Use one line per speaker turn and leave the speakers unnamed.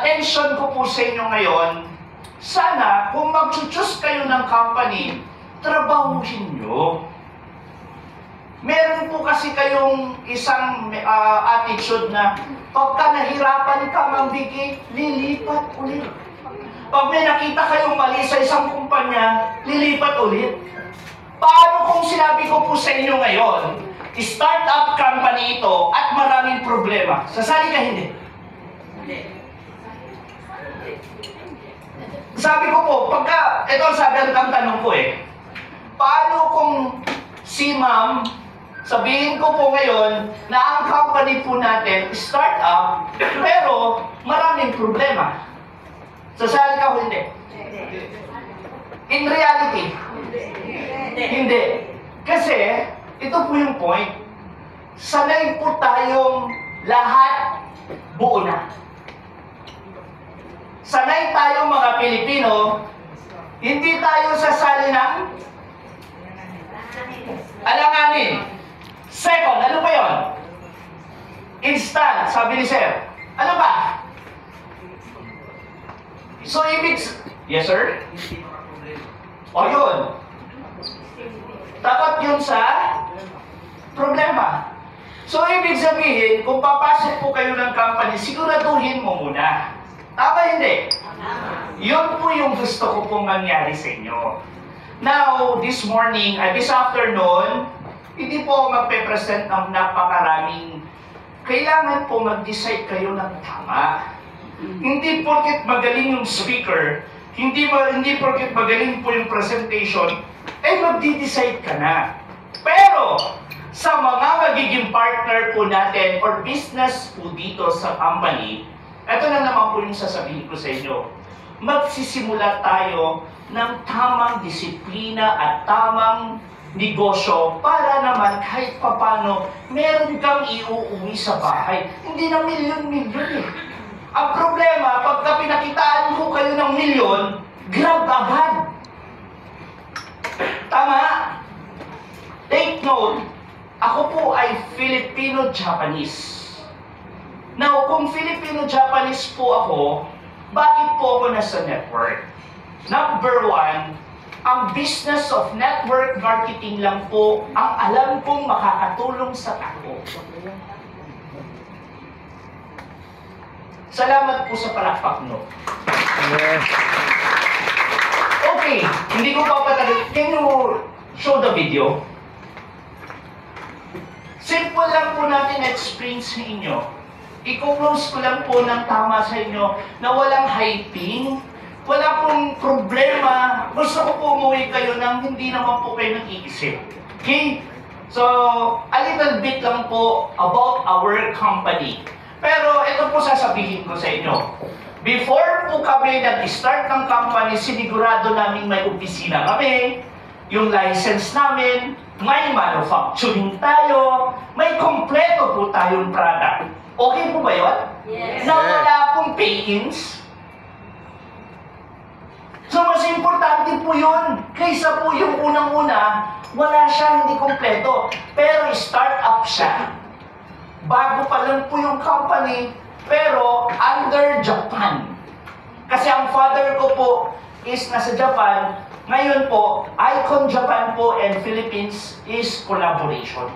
attention ko po sa inyo ngayon, sana kung mag-choose kayo ng company, trabahuhin nyo. Meron po kasi kayong isang attitude na pagka nahirapan ka mambigay, lilipat ulit. Pag may nakita kayong mali sa isang kumpanya, lilipat ulit. Paano kung sinabi ko po sa inyo ngayon, start-up company ito at maraming problema? Sasali ka hindi? Hindi. Sabi ko po, pagka, ito ang sabi ang tanong ko paano kung si ma'am, sabihin ko po ngayon na ang company po natin, start-up, pero maraming problema. Sasali ka o hindi? In reality, hindi. Kasi, ito po yung point. Sanay po tayong lahat buo na. Sanay tayong mga Pilipino, hindi tayo sasali ng alanganin. Second, ano ba yun? Instant, sabi ni Sir. Ano ba? So, yes, sir? O, yun. Takot yun sa problema. So, ibig sabihin, kung papasok po kayo ng company, siguraduhin mo muna. Tama hindi? Yun po yung gusto ko pong mangyari sa inyo. Now, this morning, this afternoon, hindi po magpe-present ng napakaraming kailangan po mag-decide kayo ng tama. Hindi porket magaling yung speaker, hindi porket magaling po yung presentation, magdi-decide ka na. Pero, sa mga magiging partner po natin or business po dito sa company, ito na naman po yung sasabihin ko sa inyo. Magsisimula tayo ng tamang disiplina at tamang negosyo para naman kahit papano meron kang iuuwi sa bahay. Hindi na milyon-milyon Ang problema, pagka pinakitaan ko kayo ng milyon, grab agad. Tama? Take note, ako po ay Filipino-Japanese. Now, kung Filipino-Japanese po ako, bakit po ako nasa network? Number one, ang business of network marketing lang po ang alam kong makakatulong sa tao. Salamat po sa palakpak, no?
Yes.
Okay, hindi ko pa patagal. Can you show the video? Simple lang po natin explain sa inyo. I-close ko lang po ng tama sa inyo na walang hyping, wala pong problema. Gusto ko po umuwi kayo nang hindi naman po kayo nag-iisip. Okay? So, a little bit lang po about our company. Pero ito po sasabihin ko sa inyo. Before po kami nag-start ng company, sinigurado namin may opisina kami, yung license namin, may manufacturing tayo, may kompleto po tayong product. Okay po ba yun?
Yes.
Na wala pong pay-ins? So, mas importante po yun. Kaysa po yung unang-una, wala siya, hindi kompleto. Pero start-up siya. Bago pa lang po yung company, pero under Japan. Kasi ang father ko po is nasa Japan. Ngayon po, Icon Japan po and Philippines is collaboration.